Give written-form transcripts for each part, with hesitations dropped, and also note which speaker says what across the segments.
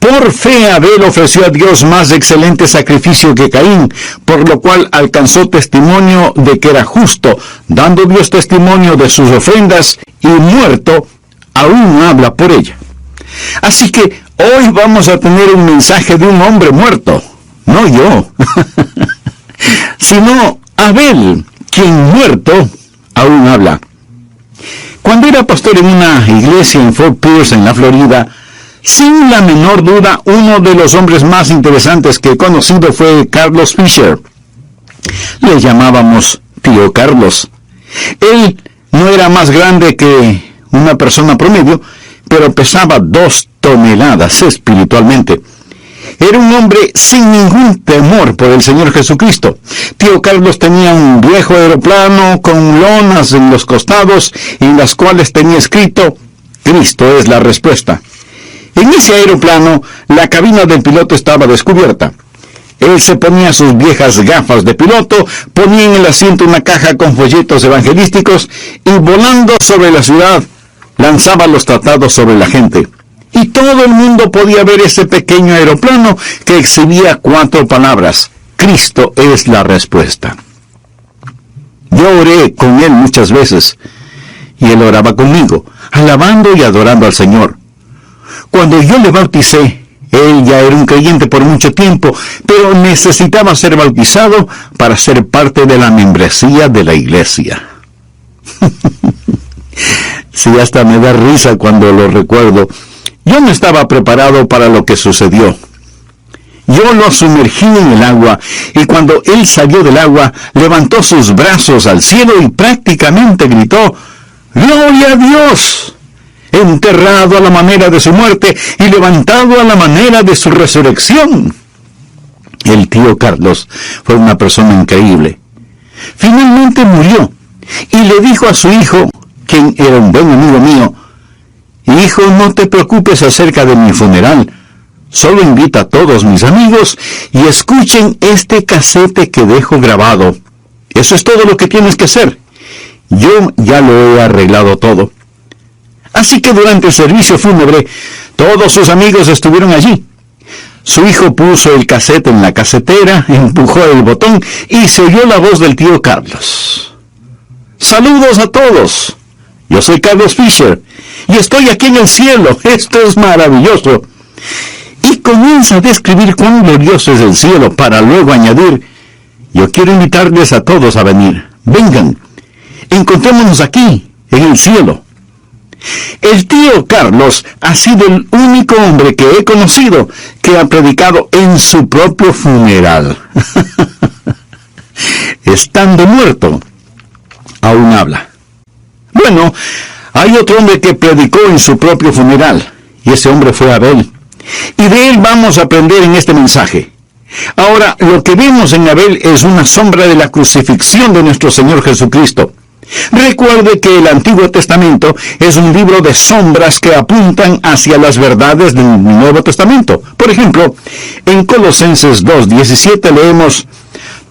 Speaker 1: Por fe Abel ofreció a Dios más excelente sacrificio que Caín, por lo cual alcanzó testimonio de que era justo, dando Dios testimonio de sus ofrendas, y muerto, aún habla por ella. Así que hoy vamos a tener un mensaje de un hombre muerto, no yo, sino Abel, quien muerto, aún habla. Cuando era pastor en una iglesia en Fort Pierce, en la Florida, sin la menor duda, uno de los hombres más interesantes que he conocido fue Carlos Fisher. Le llamábamos Tío Carlos. Él no era más grande que una persona promedio, pero pesaba 2 toneladas espiritualmente. Era un hombre sin ningún temor por el Señor Jesucristo. Tío Carlos tenía un viejo aeroplano con lonas en los costados, en las cuales tenía escrito: Cristo es la respuesta. En ese aeroplano, la cabina del piloto estaba descubierta. Él se ponía sus viejas gafas de piloto, ponía en el asiento una caja con folletos evangelísticos y, volando sobre la ciudad, lanzaba los tratados sobre la gente. Y todo el mundo podía ver ese pequeño aeroplano que exhibía 4 palabras: Cristo es la respuesta. Yo oré con él muchas veces, y él oraba conmigo, alabando y adorando al Señor. Cuando yo le bauticé, él ya era un creyente por mucho tiempo, pero necesitaba ser bautizado para ser parte de la membresía de la iglesia. Sí, hasta me da risa cuando lo recuerdo. Yo no estaba preparado para lo que sucedió. Yo lo sumergí en el agua, y cuando él salió del agua, levantó sus brazos al cielo y prácticamente gritó: ¡Gloria a Dios! Enterrado a la manera de su muerte y levantado a la manera de su resurrección. El tío Carlos fue una persona increíble. Finalmente murió, y le dijo a su hijo, quien era un buen amigo mío: Hijo, no te preocupes acerca de mi funeral. Solo invita a todos mis amigos y escuchen este casete que dejo grabado. Eso es todo lo que tienes que hacer. Yo ya lo he arreglado todo. Así que durante el servicio fúnebre, todos sus amigos estuvieron allí. Su hijo puso el casete en la casetera, empujó el botón y se oyó la voz del tío Carlos. ¡Saludos a todos! Yo soy Carlos Fisher y estoy aquí en el cielo. Esto es maravilloso. Y comienza a describir cuán glorioso es el cielo, para luego añadir: yo quiero invitarles a todos a venir. Vengan, encontrémonos aquí, en el cielo. El tío Carlos ha sido el único hombre que he conocido que ha predicado en su propio funeral. Estando muerto, aún habla. Bueno, hay otro hombre que predicó en su propio funeral, y ese hombre fue Abel. Y de él vamos a aprender en este mensaje. Ahora, lo que vemos en Abel es una sombra de la crucifixión de nuestro Señor Jesucristo. Recuerde que el Antiguo Testamento es un libro de sombras que apuntan hacia las verdades del Nuevo Testamento. Por ejemplo, en Colosenses 2:17 leemos: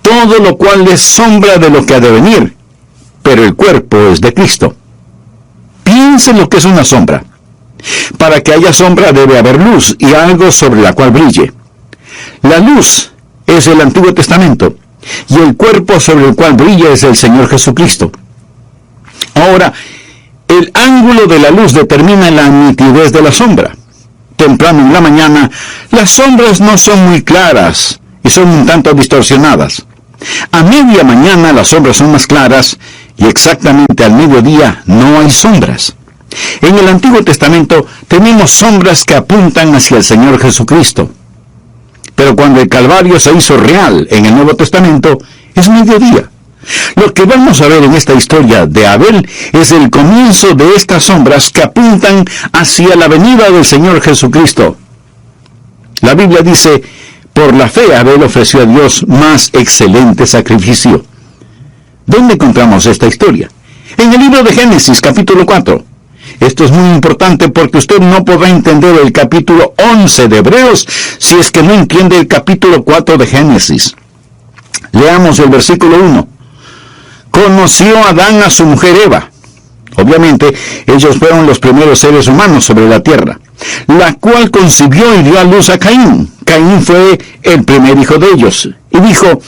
Speaker 1: todo lo cual es sombra de lo que ha de venir, pero el cuerpo es de Cristo. Piense lo que es una sombra. Para que haya sombra debe haber luz y algo sobre la cual brille. La luz es el Antiguo Testamento, y el cuerpo sobre el cual brilla es el Señor Jesucristo. Ahora, el ángulo de la luz determina la nitidez de la sombra. Temprano en la mañana, las sombras no son muy claras y son un tanto distorsionadas. A media mañana las sombras son más claras, y exactamente al mediodía no hay sombras. En el Antiguo Testamento tenemos sombras que apuntan hacia el Señor Jesucristo. Pero cuando el Calvario se hizo real en el Nuevo Testamento, es mediodía. Lo que vamos a ver en esta historia de Abel es el comienzo de estas sombras que apuntan hacia la venida del Señor Jesucristo. La Biblia dice: por la fe Abel ofreció a Dios más excelente sacrificio. ¿Dónde encontramos esta historia? En el libro de Génesis, capítulo 4. Esto es muy importante porque usted no podrá entender el capítulo 11 de Hebreos si es que no entiende el capítulo 4 de Génesis. Leamos el versículo 1. Conoció Adán a su mujer Eva. Obviamente, ellos fueron los primeros seres humanos sobre la tierra, la cual concibió y dio a luz a Caín. Caín fue el primer hijo de ellos, y dijo,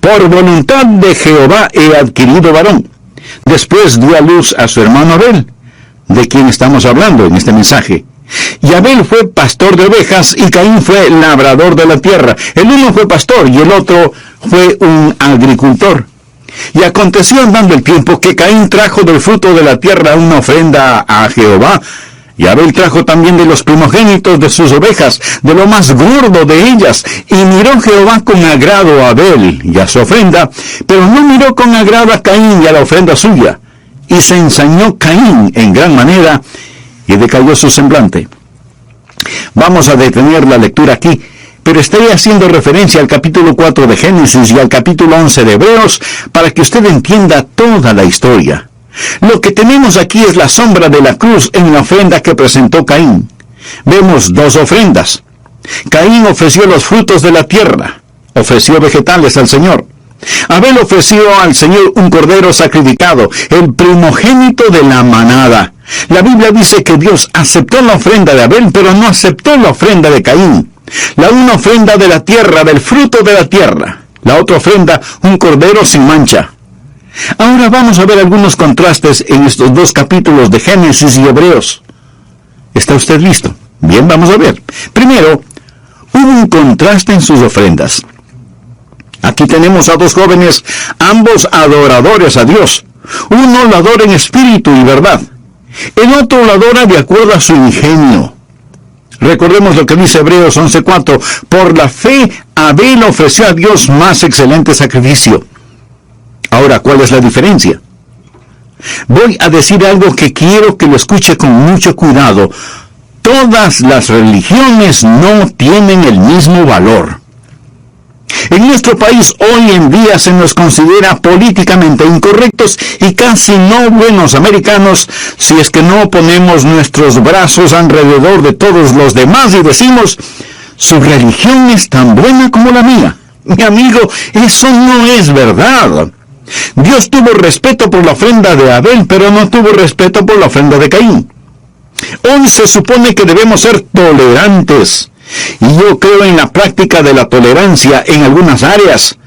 Speaker 1: por voluntad de Jehová he adquirido varón. Después dio a luz a su hermano Abel, de quien estamos hablando en este mensaje. Y Abel fue pastor de ovejas, y Caín fue labrador de la tierra. El uno fue pastor, y el otro fue un agricultor. Y aconteció andando el tiempo que Caín trajo del fruto de la tierra una ofrenda a Jehová, y Abel trajo también de los primogénitos de sus ovejas, de lo más gordo de ellas. Y miró Jehová con agrado a Abel y a su ofrenda, pero no miró con agrado a Caín y a la ofrenda suya. Y se ensañó Caín en gran manera, y decayó su semblante. Vamos a detener la lectura aquí, pero estaré haciendo referencia al capítulo 4 de Génesis y al capítulo 11 de Hebreos, para que usted entienda toda la historia. Lo que tenemos aquí es la sombra de la cruz en la ofrenda que presentó Caín. Vemos dos ofrendas. Caín ofreció los frutos de la tierra, ofreció vegetales al Señor. Abel ofreció al Señor un cordero sacrificado, el primogénito de la manada. La Biblia dice que Dios aceptó la ofrenda de Abel, pero no aceptó la ofrenda de Caín. La una ofrenda de la tierra, del fruto de la tierra. La otra ofrenda, un cordero sin mancha. Ahora vamos a ver algunos contrastes en estos dos capítulos de Génesis y Hebreos. ¿Está usted listo? Bien, vamos a ver. Primero, hubo un contraste en sus ofrendas. Aquí tenemos a dos jóvenes, ambos adoradores a Dios. Uno lo adora en espíritu y verdad. El otro lo adora de acuerdo a su ingenio. Recordemos lo que dice Hebreos 11:4. Por la fe, Abel ofreció a Dios más excelente sacrificio. Ahora, ¿cuál es la diferencia? Voy a decir algo que quiero que lo escuche con mucho cuidado. Todas las religiones no tienen el mismo valor. En nuestro país hoy en día se nos considera políticamente incorrectos y casi no buenos americanos si es que no ponemos nuestros brazos alrededor de todos los demás y decimos, su religión es tan buena como la mía. Mi amigo, eso no es verdad. Dios tuvo respeto por la ofrenda de Abel, pero no tuvo respeto por la ofrenda de Caín. Hoy se supone que debemos ser tolerantes. Y yo creo en la práctica de la tolerancia en algunas áreas,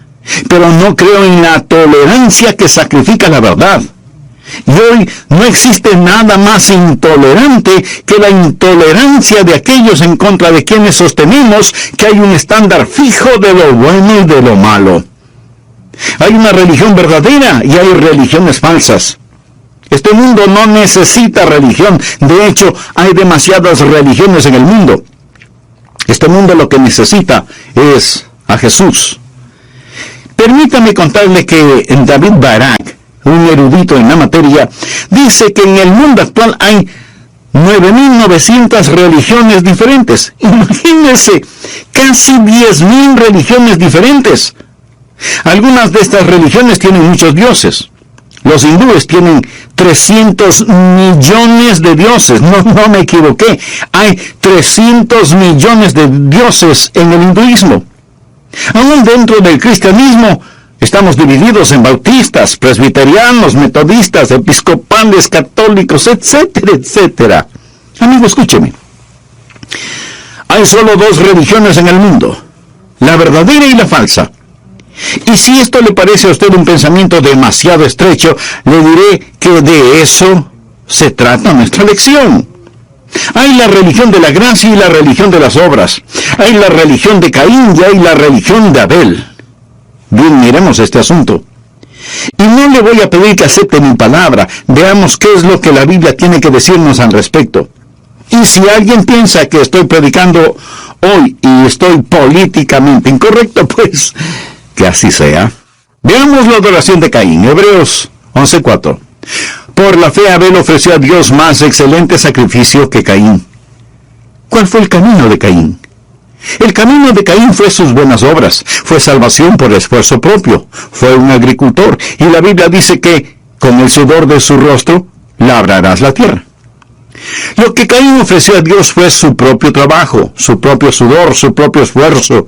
Speaker 1: pero no creo en la tolerancia que sacrifica la verdad. Y hoy no existe nada más intolerante que la intolerancia de aquellos en contra de quienes sostenemos que hay un estándar fijo de lo bueno y de lo malo. Hay una religión verdadera y hay religiones falsas. Este mundo no necesita religión. De hecho, hay demasiadas religiones en el mundo. Este mundo lo que necesita es a Jesús. Permítame contarle que David Barak, un erudito en la materia, dice que en el mundo actual hay 9.900 religiones diferentes. Imagínense, casi 10.000 religiones diferentes. Algunas de estas religiones tienen muchos dioses. Los hindúes tienen 300 millones de dioses. No me equivoqué. Hay 300 millones de dioses en el hinduismo. Aún dentro del cristianismo estamos divididos en bautistas, presbiterianos, metodistas, episcopales, católicos, etcétera, etcétera. Amigo, escúcheme. Hay solo dos religiones en el mundo, la verdadera y la falsa. Y si esto le parece a usted un pensamiento demasiado estrecho, le diré que de eso se trata nuestra lección. Hay la religión de la gracia y la religión de las obras. Hay la religión de Caín y hay la religión de Abel. Bien, miremos este asunto. Y no le voy a pedir que acepte mi palabra. Veamos qué es lo que la Biblia tiene que decirnos al respecto. Y si alguien piensa que estoy predicando hoy y estoy políticamente incorrecto, pues que así sea. Veamos la adoración de Caín. Hebreos 11:4. Por la fe Abel ofreció a Dios más excelente sacrificio que Caín. ¿Cuál fue el camino de Caín? El camino de Caín fue sus buenas obras, fue salvación por esfuerzo propio, fue un agricultor, y la Biblia dice que con el sudor de su rostro labrarás la tierra. Lo que Caín ofreció a Dios fue su propio trabajo, su propio sudor, su propio esfuerzo.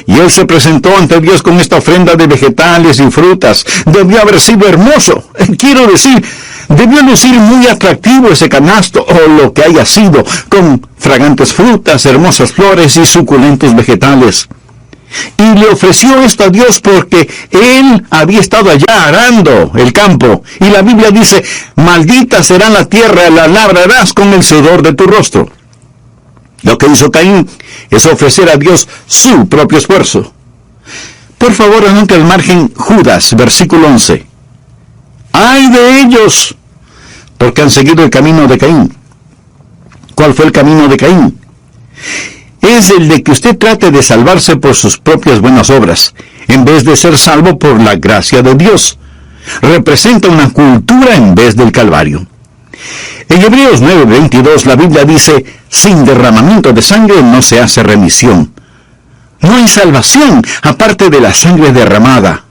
Speaker 1: Y él se presentó ante Dios con esta ofrenda de vegetales y frutas. Debió haber sido hermoso. Quiero decir, Debió lucir muy atractivo ese canasto, o lo que haya sido, con fragantes frutas, hermosas flores y suculentos vegetales. Y le ofreció esto a Dios porque él había estado allá arando el campo. Y la Biblia dice, maldita será la tierra, la labrarás con el sudor de tu rostro. Lo que hizo Caín es ofrecer a Dios su propio esfuerzo. Por favor, anote al margen Judas, versículo 11. ¡Ay de ellos! Porque han seguido el camino de Caín. ¿Cuál fue el camino de Caín? Es el de que usted trate de salvarse por sus propias buenas obras, en vez de ser salvo por la gracia de Dios. Representa una cultura en vez del Calvario. En Hebreos 9:22 la Biblia dice, sin derramamiento de sangre no se hace remisión. No hay salvación aparte de la sangre derramada.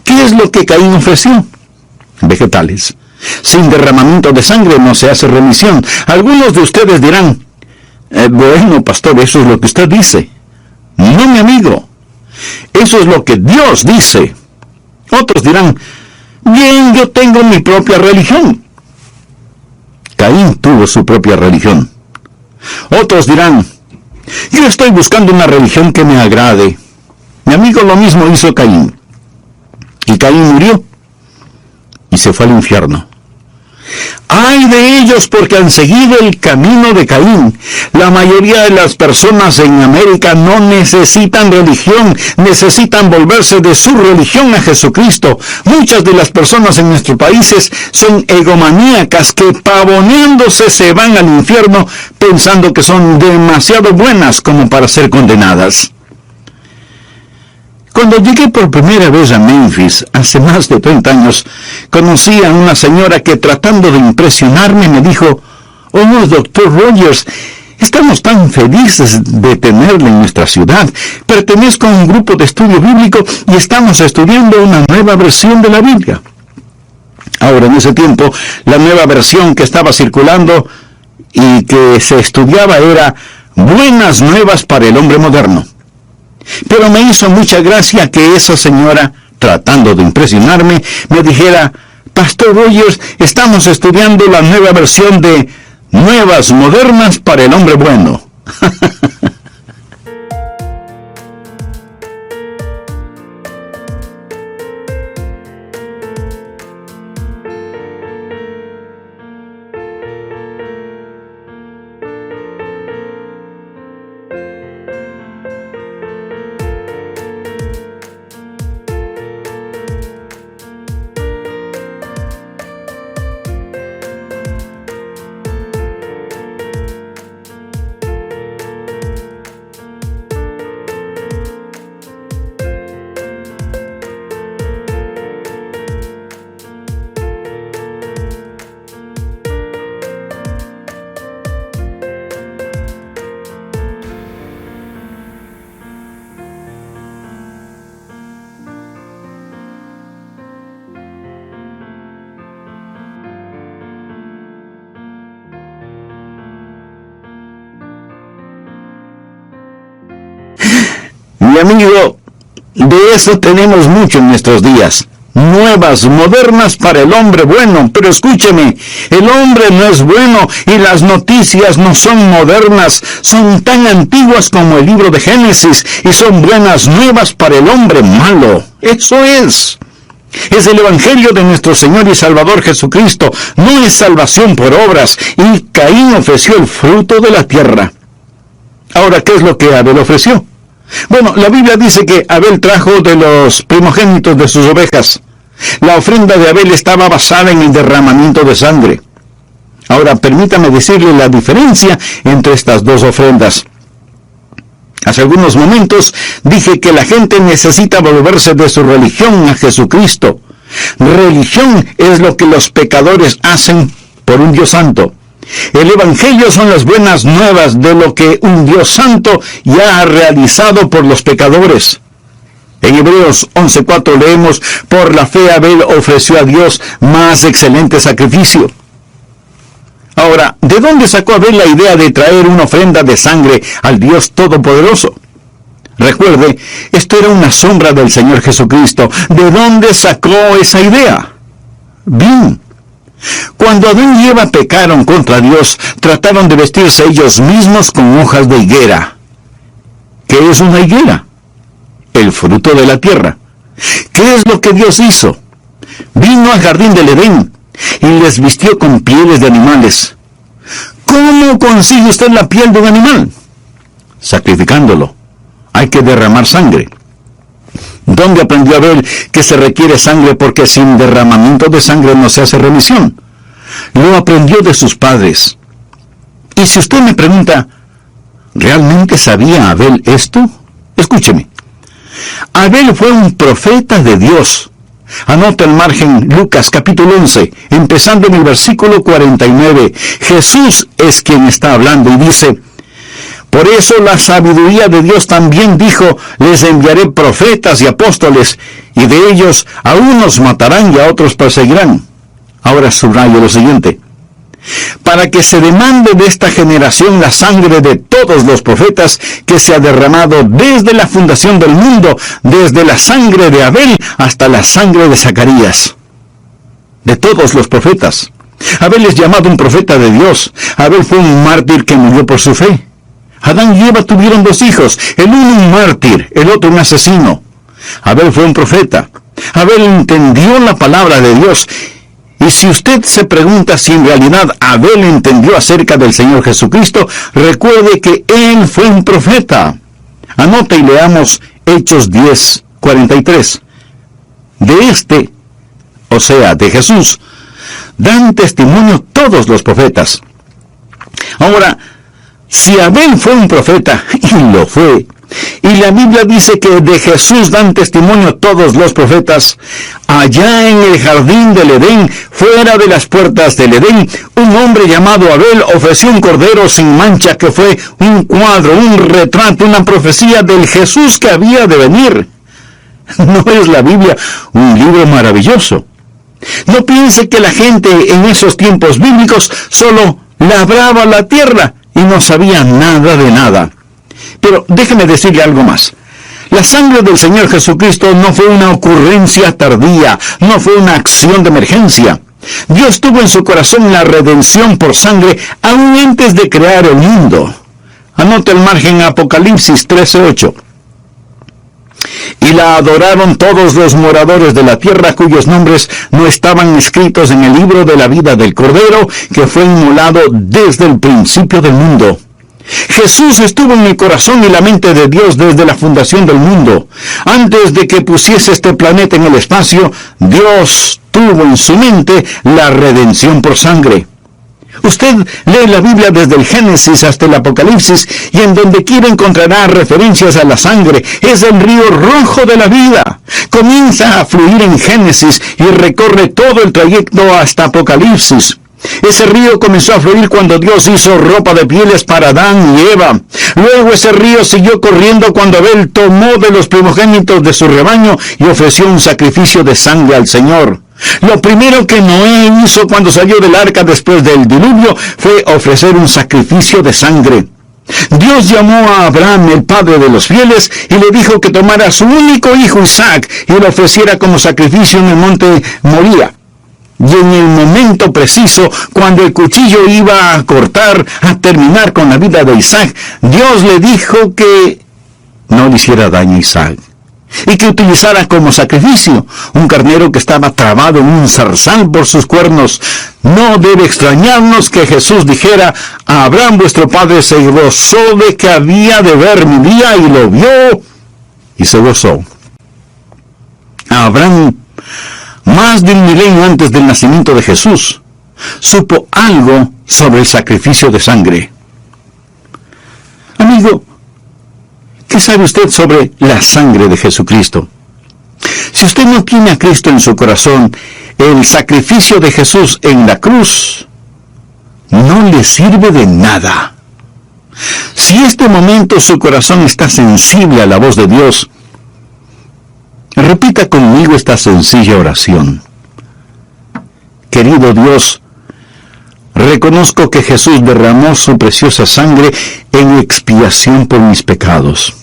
Speaker 1: ¿Qué es lo que Caín ofreció? Vegetales. Sin derramamiento de sangre no se hace remisión. Algunos de ustedes dirán, bueno, pastor, eso es lo que usted dice. No, mi amigo. Eso es lo que Dios dice. Otros dirán, bien, yo tengo mi propia religión. Caín tuvo su propia religión. Otros dirán, yo estoy buscando una religión que me agrade. Mi amigo, lo mismo hizo Caín. Y Caín murió y se fue al infierno. ¡Ay de ellos porque han seguido el camino de Caín! La mayoría de las personas en América no necesitan religión, necesitan volverse de su religión a Jesucristo. Muchas de las personas en nuestros países son egomaníacas que pavoneándose se van al infierno pensando que son demasiado buenas como para ser condenadas. Cuando llegué por primera vez a Memphis, hace más de 30 años, conocí a una señora que tratando de impresionarme me dijo, «Oh, Dr. Rogers, estamos tan felices de tenerle en nuestra ciudad. Pertenezco a un grupo de estudio bíblico y estamos estudiando una nueva versión de la Biblia». Ahora, en ese tiempo, la nueva versión que estaba circulando y que se estudiaba era Buenas Nuevas para el Hombre Moderno. Pero me hizo mucha gracia que esa señora, tratando de impresionarme, me dijera, «Pastor Rogers, estamos estudiando la nueva versión de Nuevas Modernas para el Hombre Bueno». Mi amigo, de eso tenemos mucho en nuestros días. Nuevas, modernas para el hombre bueno. Pero escúcheme, el hombre no es bueno y las noticias no son modernas. Son tan antiguas como el libro de Génesis y son buenas nuevas para el hombre malo. Eso es. Es el Evangelio de nuestro Señor y Salvador Jesucristo. No es salvación por obras. Y Caín ofreció el fruto de la tierra. Ahora, ¿qué es lo que Abel ofreció? Bueno, la Biblia dice que Abel trajo de los primogénitos de sus ovejas. La ofrenda de Abel estaba basada en el derramamiento de sangre. Ahora, permítame decirle la diferencia entre estas dos ofrendas. Hace algunos momentos dije que la gente necesita volverse de su religión a Jesucristo. Religión es lo que los pecadores hacen por un Dios santo. El Evangelio son las buenas nuevas de lo que un Dios santo ya ha realizado por los pecadores. En Hebreos 11:4 leemos, por la fe Abel ofreció a Dios más excelente sacrificio. Ahora, ¿de dónde sacó Abel la idea de traer una ofrenda de sangre al Dios Todopoderoso? Recuerde, esto era una sombra del Señor Jesucristo. ¿De dónde sacó esa idea? Bien, Cuando Adán y Eva pecaron contra Dios, trataron de vestirse ellos mismos con hojas de higuera. ¿Qué es una higuera? El fruto de la tierra. ¿Qué es lo que Dios hizo? Vino al jardín del Edén y les vistió con pieles de animales. ¿Cómo consigue usted la piel de un animal? Sacrificándolo. Hay que derramar sangre. ¿Dónde aprendió Abel que se requiere sangre porque sin derramamiento de sangre no se hace remisión? Lo aprendió de sus padres. Y si usted me pregunta, ¿realmente sabía Abel esto? Escúcheme. Abel fue un profeta de Dios. Anota el margen Lucas capítulo 11, empezando en el versículo 49. Jesús es quien está hablando y dice: por eso la sabiduría de Dios también dijo: les enviaré profetas y apóstoles, y de ellos a unos matarán y a otros perseguirán. Ahora subrayo lo siguiente: para que se demande de esta generación la sangre de todos los profetas que se ha derramado desde la fundación del mundo, desde la sangre de Abel hasta la sangre de Zacarías. De todos los profetas. Abel es llamado un profeta de Dios. Abel fue un mártir que murió por su fe. Adán y Eva tuvieron 2 hijos, el uno un mártir, el otro un asesino. Abel fue un profeta. Abel entendió la palabra de Dios. Y si usted se pregunta si en realidad Abel entendió acerca del Señor Jesucristo, recuerde que él fue un profeta. Anote y leamos Hechos 10:43. De este, o sea, de Jesús, dan testimonio todos los profetas. Ahora, si Abel fue un profeta, y lo fue, y la Biblia dice que de Jesús dan testimonio todos los profetas, allá en el jardín del Edén, fuera de las puertas del Edén, un hombre llamado Abel ofreció un cordero sin mancha que fue un cuadro, un retrato, una profecía del Jesús que había de venir. ¿No es la Biblia un libro maravilloso? No piense que la gente en esos tiempos bíblicos solo labraba la tierra y no sabía nada de nada. Pero déjeme decirle algo más. La sangre del Señor Jesucristo no fue una ocurrencia tardía, no fue una acción de emergencia. Dios tuvo en su corazón la redención por sangre aún antes de crear el mundo. Anote el margen Apocalipsis 13:8. Y la adoraron todos los moradores de la tierra cuyos nombres no estaban escritos en el libro de la vida del Cordero, que fue inmolado desde el principio del mundo. Jesús estuvo en el corazón y la mente de Dios desde la fundación del mundo. Antes de que pusiese este planeta en el espacio, Dios tuvo en su mente la redención por sangre. Usted lee la Biblia desde el Génesis hasta el Apocalipsis y en donde quiera encontrará referencias a la sangre. Es el río rojo de la vida. Comienza a fluir en Génesis y recorre todo el trayecto hasta Apocalipsis. Ese río comenzó a fluir cuando Dios hizo ropa de pieles para Adán y Eva. Luego ese río siguió corriendo cuando Abel tomó de los primogénitos de su rebaño y ofreció un sacrificio de sangre al Señor. Lo primero que Noé hizo cuando salió del arca después del diluvio fue ofrecer un sacrificio de sangre. Dios llamó a Abraham, el padre de los fieles, y le dijo que tomara a su único hijo Isaac y lo ofreciera como sacrificio en el monte Moría. Y en el momento preciso, cuando el cuchillo iba a cortar, a terminar con la vida de Isaac, Dios le dijo que no le hiciera daño a Isaac y que utilizara como sacrificio un carnero que estaba trabado en un zarzal por sus cuernos. No debe extrañarnos que Jesús dijera: Abraham vuestro padre se gozó de que había de ver mi día, y lo vio y se gozó. Abraham, más de 1 milenio antes del nacimiento de Jesús, supo algo sobre el sacrificio de sangre. Amigo, ¿qué sabe usted sobre la sangre de Jesucristo? Si usted no tiene a Cristo en su corazón, el sacrificio de Jesús en la cruz no le sirve de nada. Si en este momento su corazón está sensible a la voz de Dios, repita conmigo esta sencilla oración. Querido Dios, reconozco que Jesús derramó su preciosa sangre en expiación por mis pecados.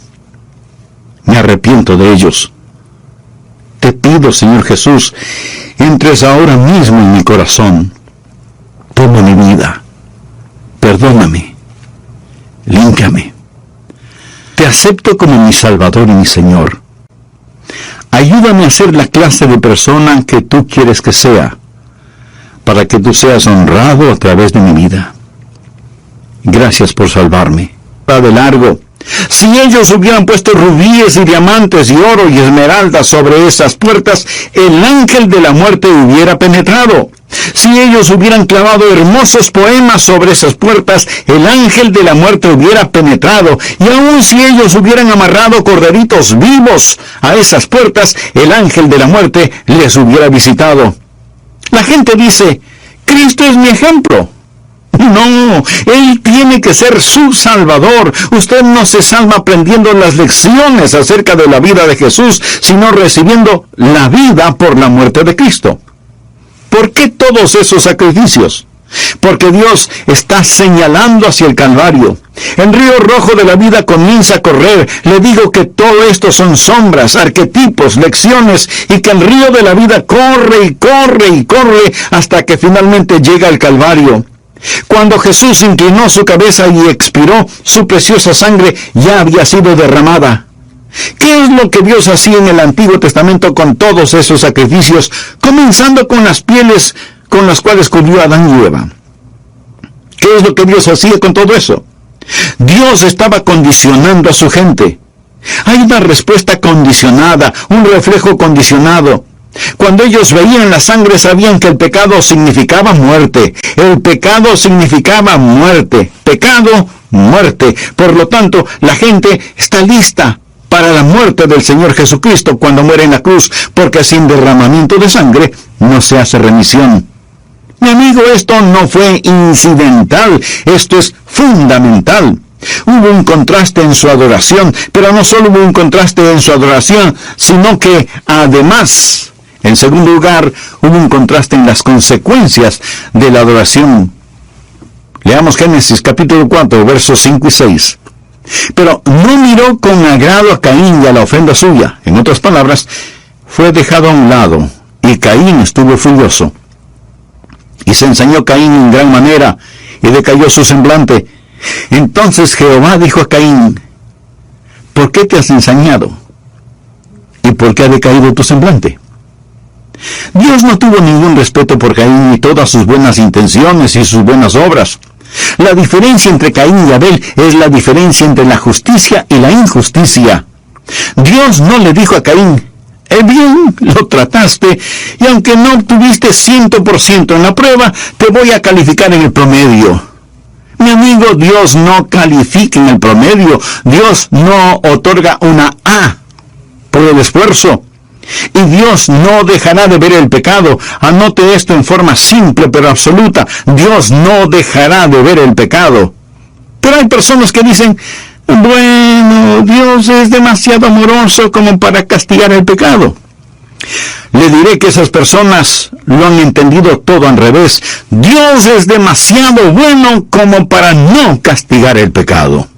Speaker 1: Me arrepiento de ellos. Te pido, Señor Jesús, entres ahora mismo en mi corazón. toma mi vida, perdóname, límpiame. Te acepto como mi Salvador y mi Señor. Ayúdame a ser la clase de persona que tú quieres que sea, para que tú seas honrado a través de mi vida. Gracias por salvarme. Va de largo. Si ellos hubieran puesto rubíes y diamantes y oro y esmeraldas sobre esas puertas, el ángel de la muerte hubiera penetrado. Si ellos hubieran clavado hermosos poemas sobre esas puertas, el ángel de la muerte hubiera penetrado. Y aun si ellos hubieran amarrado corderitos vivos a esas puertas, el ángel de la muerte les hubiera visitado. La gente dice, Cristo es mi ejemplo. No, Él tiene que ser su Salvador. Usted no se salva aprendiendo las lecciones acerca de la vida de Jesús, sino recibiendo la vida por la muerte de Cristo. ¿Por qué todos esos sacrificios? Porque Dios está señalando hacia el Calvario. El río rojo de la vida comienza a correr. Le digo que todo esto son sombras, arquetipos, lecciones, y que el río de la vida corre y corre y corre hasta que finalmente llega al Calvario. Cuando Jesús inclinó su cabeza y expiró, su preciosa sangre ya había sido derramada. ¿Qué es lo que Dios hacía en el Antiguo Testamento con todos esos sacrificios, comenzando con las pieles con las cuales cubrió a Adán y Eva? ¿Qué es lo que Dios hacía con todo eso? Dios estaba condicionando a su gente. Hay una respuesta condicionada, un reflejo condicionado. Cuando ellos veían la sangre, sabían que el pecado significaba muerte. El pecado significaba muerte. Pecado, muerte. Por lo tanto, la gente está lista para la muerte del Señor Jesucristo cuando muere en la cruz, porque sin derramamiento de sangre no se hace remisión. Mi amigo, esto no fue incidental, esto es fundamental. Hubo un contraste en su adoración, pero no solo hubo un contraste en su adoración, sino que además, en segundo lugar, hubo un contraste en las consecuencias de la adoración. Leamos Génesis capítulo 4, versos 5 y 6. Pero no miró con agrado a Caín y a la ofrenda suya. En otras palabras, fue dejado a un lado, y Caín estuvo furioso. Y se ensañó Caín en gran manera, y decayó su semblante. Entonces Jehová dijo a Caín, ¿por qué te has ensañado? ¿Y por qué ha decaído tu semblante? Dios no tuvo ningún respeto por Caín y todas sus buenas intenciones y sus buenas obras. La diferencia entre Caín y Abel es la diferencia entre la justicia y la injusticia. Dios no le dijo a Caín, bien, lo trataste, y aunque no obtuviste 100% en la prueba, te voy a calificar en el promedio. Mi amigo, Dios no califica en el promedio. Dios no otorga una A por el esfuerzo. Y Dios no dejará de ver el pecado. Anote esto en forma simple pero absoluta. Dios no dejará de ver el pecado. Pero hay personas que dicen, bueno, Dios es demasiado amoroso como para castigar el pecado. Le diré que esas personas lo han entendido todo al revés. Dios es demasiado bueno como para no castigar el pecado.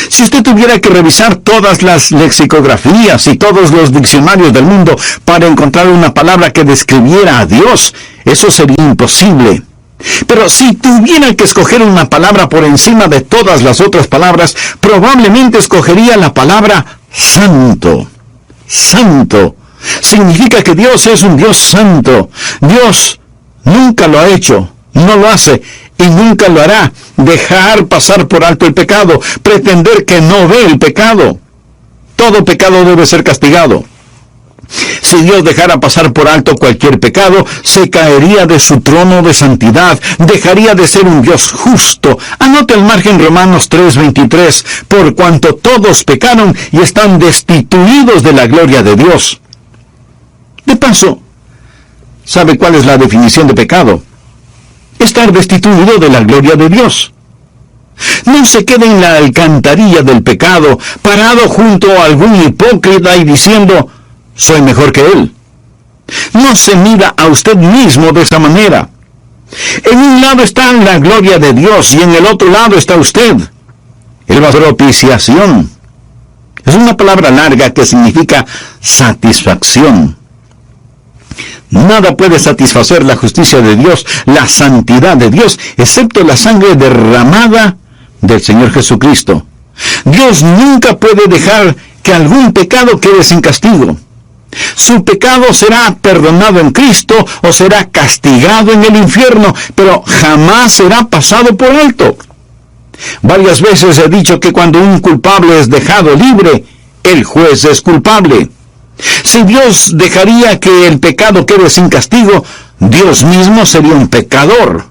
Speaker 1: Si usted tuviera que revisar todas las lexicografías y todos los diccionarios del mundo para encontrar una palabra que describiera a Dios, eso sería imposible. Pero si tuviera que escoger una palabra por encima de todas las otras palabras, probablemente escogería la palabra santo. Santo. Significa que Dios es un Dios santo. Dios nunca lo ha hecho, no lo hace y nunca lo hará. Dejar pasar por alto el pecado, pretender que no ve el pecado. Todo pecado debe ser castigado. Si Dios dejara pasar por alto cualquier pecado, se caería de su trono de santidad, dejaría de ser un Dios justo. Anote al margen Romanos 3:23, por cuanto todos pecaron y están destituidos de la gloria de Dios. De paso, ¿sabe cuál es la definición de pecado? Estar destituido de la gloria de Dios. No se quede en la alcantarilla del pecado, parado junto a algún hipócrita y diciendo, soy mejor que él. No se mira a usted mismo de esa manera. En un lado está la gloria de Dios y en el otro lado está usted. La propiciación es una palabra larga que significa satisfacción. Nada puede satisfacer la justicia de Dios, la santidad de Dios, excepto la sangre derramada del Señor Jesucristo. Dios nunca puede dejar que algún pecado quede sin castigo. Su pecado será perdonado en Cristo o será castigado en el infierno, pero jamás será pasado por alto. Varias veces he dicho que cuando un culpable es dejado libre, el juez es culpable. Si Dios dejaría que el pecado quede sin castigo, Dios mismo sería un pecador.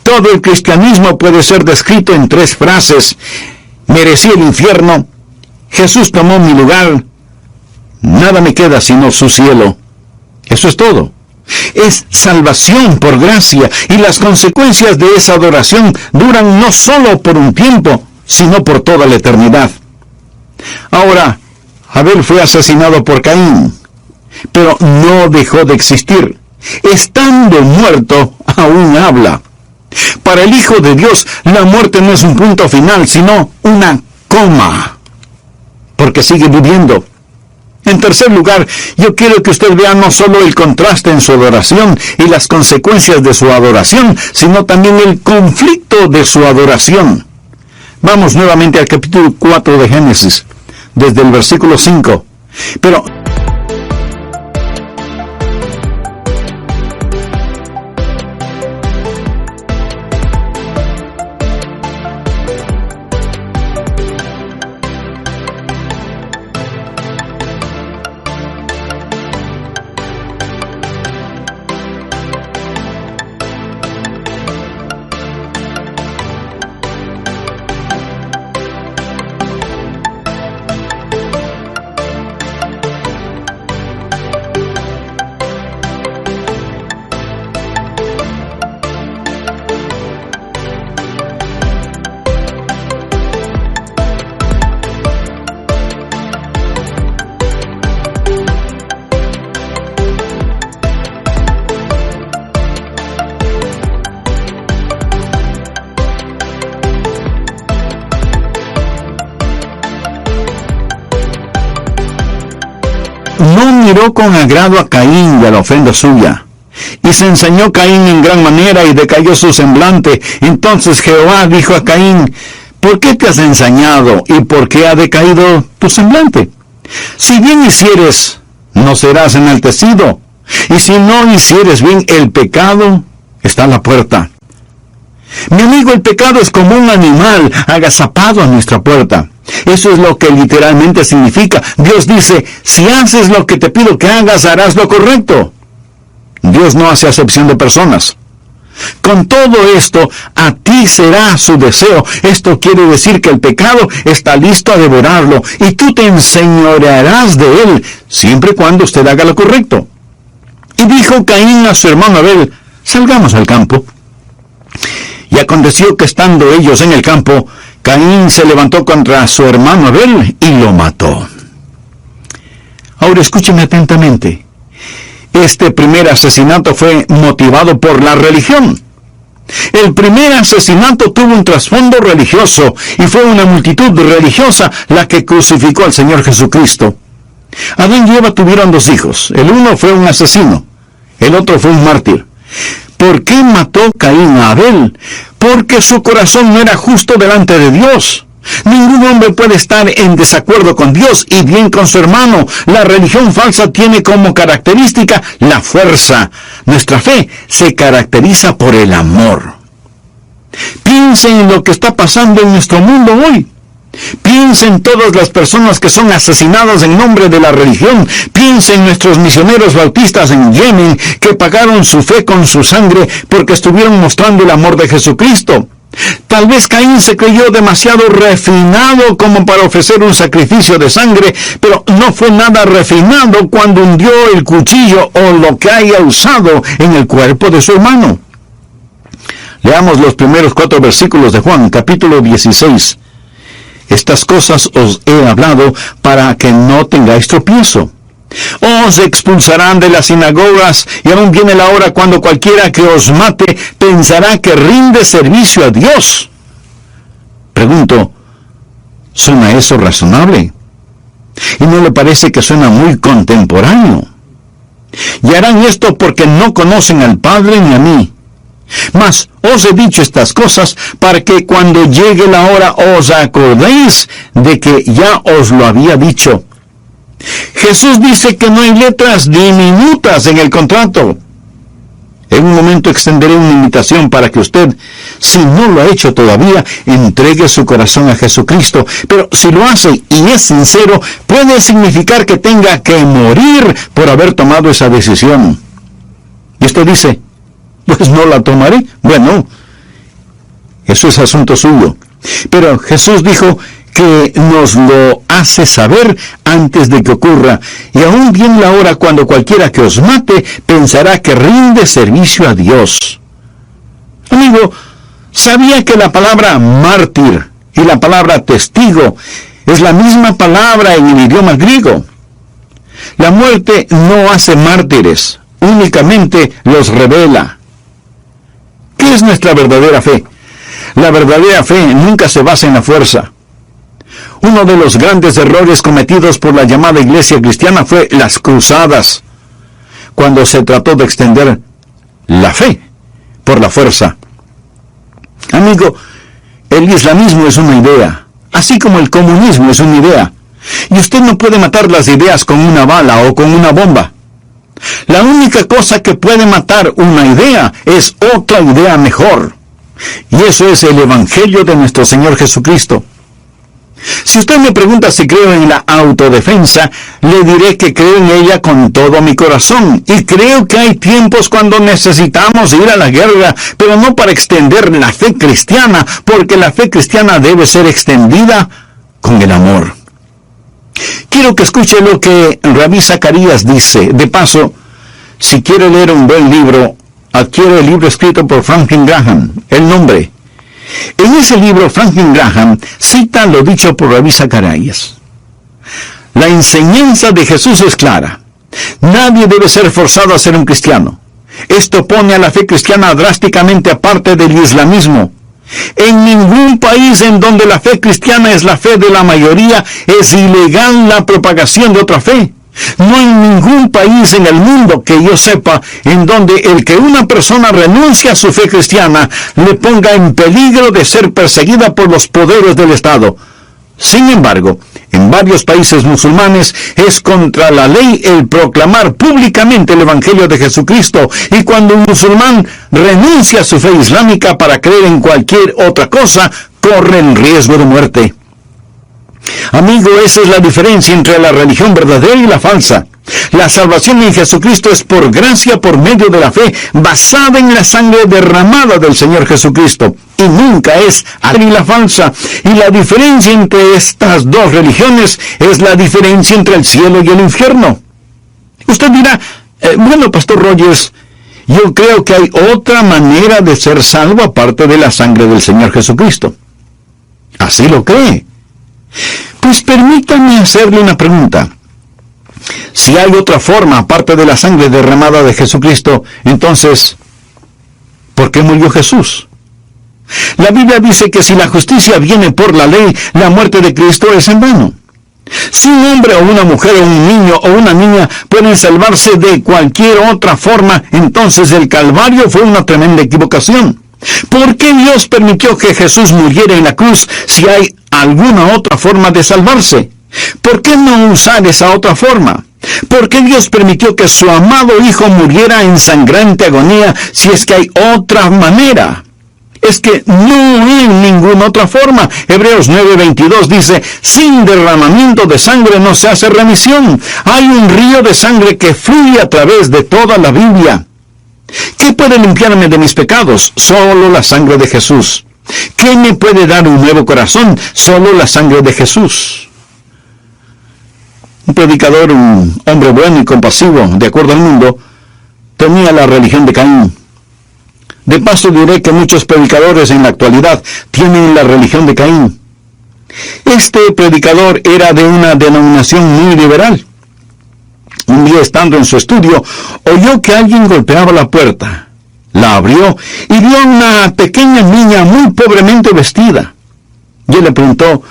Speaker 1: Todo el cristianismo puede ser descrito en 3 frases. Merecí el infierno, Jesús tomó mi lugar, nada me queda sino su cielo. Eso es todo. Es salvación por gracia, y las consecuencias de esa adoración duran no solo por un tiempo, sino por toda la eternidad. Ahora, Abel fue asesinado por Caín, pero no dejó de existir. Estando muerto, aún habla. Para el Hijo de Dios, la muerte no es un punto final, sino una coma, porque sigue viviendo. En tercer lugar, yo quiero que usted vea no solo el contraste en su adoración y las consecuencias de su adoración, sino también el conflicto de su adoración. Vamos nuevamente al capítulo 4 de Génesis, desde el versículo 5. Pero no miró con agrado a Caín y a la ofrenda suya. Y se ensañó Caín en gran manera y decayó su semblante. Entonces Jehová dijo a Caín: ¿por qué te has ensañado y por qué ha decaído tu semblante? Si bien hicieres, no serás enaltecido. Y si no hicieres bien, el pecado está a la puerta. Mi amigo, el pecado es como un animal agazapado a nuestra puerta. Eso es lo que literalmente significa. Dios dice: si haces lo que te pido que hagas, harás lo correcto. Dios no hace acepción de personas. Con todo esto, a ti será su deseo. Esto quiere decir que el pecado está listo a devorarlo, y tú te enseñorearás de él, siempre y cuando usted haga lo correcto. Y dijo Caín a su hermano Abel: salgamos al campo. Y aconteció que estando ellos en el campo, Caín se levantó contra su hermano Abel y lo mató. Ahora escúcheme atentamente. Este primer asesinato fue motivado por la religión. El primer asesinato tuvo un trasfondo religioso, y fue una multitud religiosa la que crucificó al Señor Jesucristo. Adán y Eva tuvieron 2 hijos. El uno fue un asesino, el otro fue un mártir. ¿Por qué mató Caín a Abel? Porque su corazón no era justo delante de Dios. Ningún hombre puede estar en desacuerdo con Dios y bien con su hermano. La religión falsa tiene como característica la fuerza. Nuestra fe se caracteriza por el amor. Piensen en lo que está pasando en nuestro mundo hoy. Piensen en todas las personas que son asesinadas en nombre de la religión. Piensen en nuestros misioneros bautistas en Yemen, que pagaron su fe con su sangre porque estuvieron mostrando el amor de Jesucristo. Tal vez Caín se creyó demasiado refinado como para ofrecer un sacrificio de sangre, pero no fue nada refinado cuando hundió el cuchillo o lo que haya usado en el cuerpo de su hermano. Leamos los primeros 4 versículos de Juan, capítulo 16. Estas cosas os he hablado para que no tengáis tropiezo. Os expulsarán de las sinagogas, y aún viene la hora cuando cualquiera que os mate pensará que rinde servicio a Dios. Pregunto, ¿suena eso razonable? ¿Y no le parece que suena muy contemporáneo? Y harán esto porque no conocen al Padre ni a mí. Mas os he dicho estas cosas para que cuando llegue la hora os acordéis de que ya os lo había dicho. Jesús dice que no hay letras diminutas en el contrato. En un momento extenderé una invitación para que usted, si no lo ha hecho todavía, entregue su corazón a Jesucristo. Pero si lo hace y es sincero, puede significar que tenga que morir por haber tomado esa decisión. Y usted dice, pues no la tomaré. Bueno, eso es asunto suyo. Pero Jesús dijo que nos lo hace saber antes de que ocurra, y aún bien la hora cuando cualquiera que os mate pensará que rinde servicio a Dios. Amigo, ¿sabía que la palabra mártir y la palabra testigo es la misma palabra en el idioma griego? La muerte no hace mártires, únicamente los revela. ¿Qué es nuestra verdadera fe? La verdadera fe nunca se basa en la fuerza. Uno de los grandes errores cometidos por la llamada iglesia cristiana fue las cruzadas, cuando se trató de extender la fe por la fuerza. Amigo, el islamismo es una idea, así como el comunismo es una idea, y usted no puede matar las ideas con una bala o con una bomba. La única cosa que puede matar una idea es otra idea mejor, y eso es el Evangelio de nuestro Señor Jesucristo. Si usted me pregunta si creo en la autodefensa, le diré que creo en ella con todo mi corazón. Y creo que hay tiempos cuando necesitamos ir a la guerra, pero no para extender la fe cristiana, porque la fe cristiana debe ser extendida con el amor. Quiero que escuche lo que Rabí Zacarías dice. De paso, si quiere leer un buen libro, adquiere el libro escrito por Franklin Graham, El Nombre. En ese libro, Franklin Graham cita lo dicho por Rabí Zacarías. La enseñanza de Jesús es clara. Nadie debe ser forzado a ser un cristiano. Esto pone a la fe cristiana drásticamente aparte del islamismo. En ningún país en donde la fe cristiana es la fe de la mayoría, es ilegal la propagación de otra fe. No hay ningún país en el mundo que yo sepa en donde el que una persona renuncie a su fe cristiana le ponga en peligro de ser perseguida por los poderes del Estado. Sin embargo, en varios países musulmanes es contra la ley el proclamar públicamente el Evangelio de Jesucristo, y cuando un musulmán renuncia a su fe islámica para creer en cualquier otra cosa, corre el riesgo de muerte. Amigo, esa es la diferencia entre la religión verdadera y la falsa. La salvación en Jesucristo es por gracia por medio de la fe, basada en la sangre derramada del Señor Jesucristo, y nunca es la falsa. Y la diferencia entre estas dos religiones es la diferencia entre el cielo y el infierno. Usted dirá, bueno, Pastor Rogers, yo creo que hay otra manera de ser salvo aparte de la sangre del Señor Jesucristo. ¿Así lo cree? Pues permítame hacerle una pregunta. Si hay otra forma aparte de la sangre derramada de Jesucristo, entonces, ¿por qué murió Jesús? La Biblia dice que si la justicia viene por la ley, la muerte de Cristo es en vano. Si un hombre o una mujer o un niño o una niña pueden salvarse de cualquier otra forma, entonces el Calvario fue una tremenda equivocación. ¿Por qué Dios permitió que Jesús muriera en la cruz si hay alguna otra forma de salvarse? ¿Por qué no usar esa otra forma? ¿Por qué Dios permitió que su amado Hijo muriera en sangrante agonía si es que hay otra manera? Es que no hay ninguna otra forma. Hebreos 9:22 dice, sin derramamiento de sangre no se hace remisión. Hay un río de sangre que fluye a través de toda la Biblia. ¿Qué puede limpiarme de mis pecados? Solo la sangre de Jesús. ¿Qué me puede dar un nuevo corazón? Solo la sangre de Jesús. Un predicador, un hombre bueno y compasivo, de acuerdo al mundo, tenía la religión de Caín. De paso diré que muchos predicadores en la actualidad tienen la religión de Caín. Este predicador era de una denominación muy liberal. Un día, estando en su estudio, oyó que alguien golpeaba la puerta. La abrió y vio a una pequeña niña muy pobremente vestida. Y él le preguntó,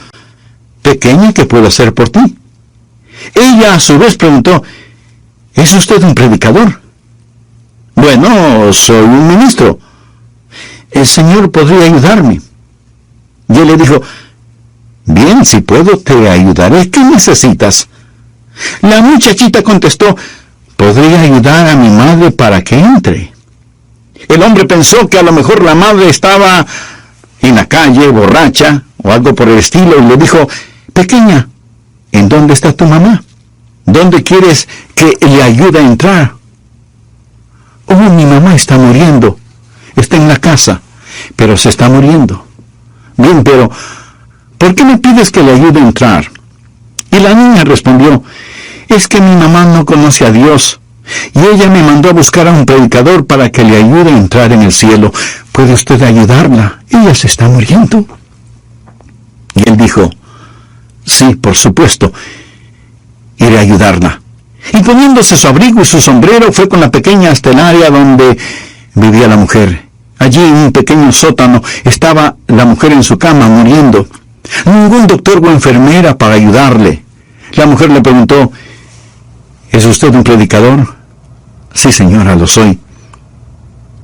Speaker 1: «Pequeña, ¿qué puedo hacer por ti?». Ella a su vez preguntó, ¿Es usted un predicador? Bueno, soy un ministro. El Señor podría ayudarme. Y él le dijo, bien, si puedo, te ayudaré. ¿Qué necesitas? La muchachita contestó, podría ayudar a mi madre para que entre. El hombre pensó que a lo mejor la madre estaba en la calle, borracha, o algo por el estilo, y le dijo, pequeña, ¿en dónde está tu mamá? ¿Dónde quieres que le ayude a entrar? Oh, mi mamá está muriendo. Está en la casa, pero se está muriendo. Bien, pero ¿por qué me pides que le ayude a entrar? Y la niña respondió, es que mi mamá no conoce a Dios, y ella me mandó a buscar a un predicador para que le ayude a entrar en el cielo. ¿Puede usted ayudarla? Ella se está muriendo. Y él dijo, sí, por supuesto, iré a ayudarla. Y poniéndose su abrigo y su sombrero, fue con la pequeña hasta el área donde vivía la mujer. Allí en un pequeño sótano estaba la mujer en su cama muriendo. Ningún doctor o enfermera para ayudarle. La mujer le preguntó, ¿es usted un predicador? Sí, señora, lo soy.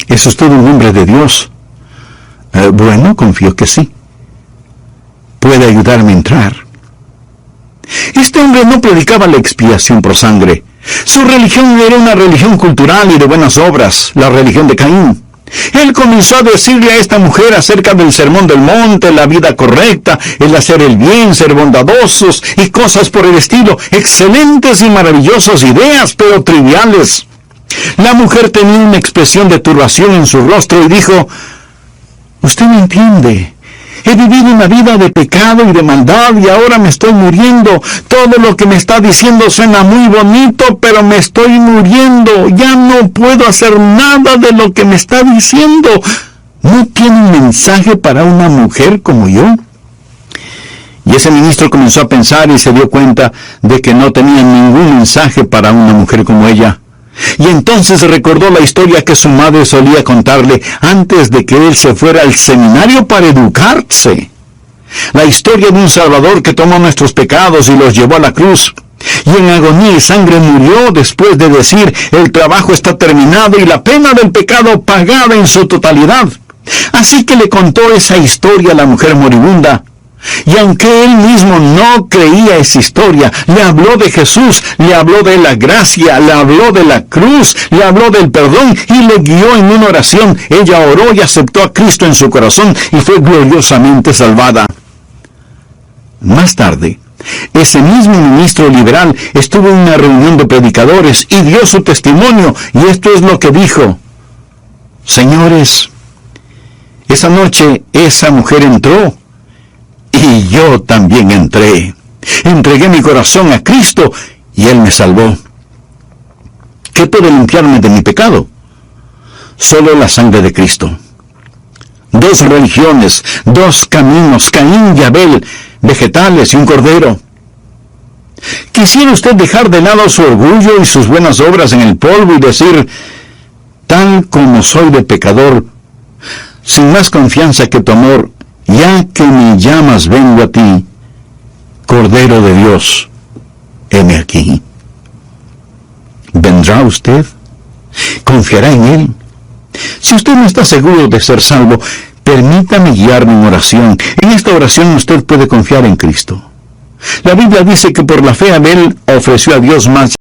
Speaker 1: ¿Es usted un hombre de Dios? Bueno, confío que sí. ¿Puede ayudarme a entrar? Este hombre no predicaba la expiación por sangre. Su religión era una religión cultural y de buenas obras, la religión de Caín. Él comenzó a decirle a esta mujer acerca del sermón del monte, la vida correcta, el hacer el bien, ser bondadosos y cosas por el estilo. Excelentes y maravillosas ideas, pero triviales. La mujer tenía una expresión de turbación en su rostro y dijo, usted me entiende. He vivido una vida de pecado y de maldad y ahora me estoy muriendo. Todo lo que me está diciendo suena muy bonito, pero me estoy muriendo. Ya no puedo hacer nada de lo que me está diciendo. ¿No tiene un mensaje para una mujer como yo? Y ese ministro comenzó a pensar y se dio cuenta de que no tenía ningún mensaje para una mujer como ella. Y entonces recordó la historia que su madre solía contarle antes de que él se fuera al seminario para educarse. La historia de un Salvador que tomó nuestros pecados y los llevó a la cruz. Y en agonía y sangre murió después de decir, el trabajo está terminado y la pena del pecado pagada en su totalidad. Así que le contó esa historia a la mujer moribunda. Y aunque él mismo no creía esa historia, le habló de Jesús, le habló de la gracia, le habló de la cruz, le habló del perdón y le guió en una oración. Ella oró y aceptó a Cristo en su corazón y fue gloriosamente salvada. Más tarde, ese mismo ministro liberal estuvo en una reunión de predicadores y dio su testimonio, y esto es lo que dijo. Señores, esa noche esa mujer entró. Y yo también entré. Entregué mi corazón a Cristo y Él me salvó. ¿Qué puede limpiarme de mi pecado? Solo la sangre de Cristo. 2 religiones, 2 caminos, Caín y Abel, vegetales y un cordero. ¿Quisiera usted dejar de lado su orgullo y sus buenas obras en el polvo y decir, tal como soy de pecador, sin más confianza que tu amor, ya que me llamas, vengo a ti, Cordero de Dios, heme aquí? ¿Vendrá usted? ¿Confiará en Él? Si usted no está seguro de ser salvo, permítame guiarme en oración. En esta oración usted puede confiar en Cristo. La Biblia dice que por la fe Abel ofreció a Dios más